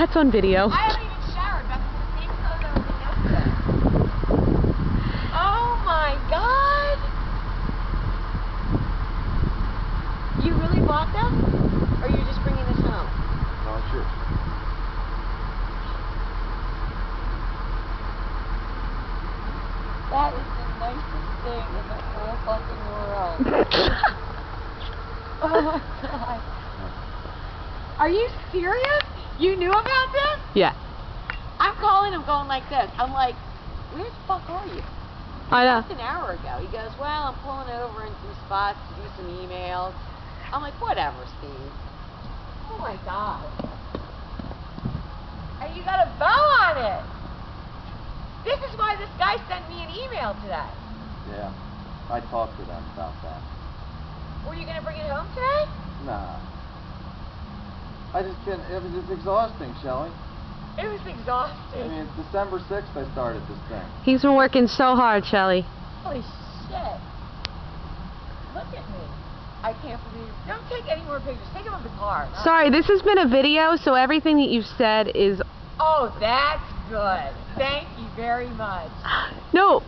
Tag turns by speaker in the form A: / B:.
A: That's on video.
B: I haven't even showered. That's the same clothes I was in yesterday. Oh my God! You really bought them? Or are you just bringing this home?
C: No, it's yours.
B: That is the nicest thing in the whole fucking world. Oh my God. Are you serious? You knew about this?
A: Yeah.
B: I'm calling him going like this. I'm like, where the fuck are you?
A: I know.
B: Just an hour ago. He goes, well, I'm pulling over in some spots to do some emails. I'm like, whatever, Steve. Oh my God. And you got a bow on it. This is why this guy sent me an email today.
C: Yeah, I talked to them about that.
B: Were you going to bring it home today?
C: Nah. I just can't, it's exhausting, Shelly.
B: It was exhausting.
C: I mean, it's December 6th I started this thing.
A: He's been working so hard, Shelly.
B: Holy shit. Look at me. I can't believe. Don't take any more pictures. Take them of the car.
A: Sorry, this has been a video, so everything that you've said is...
B: Oh, that's good. Thank you very much.
A: No.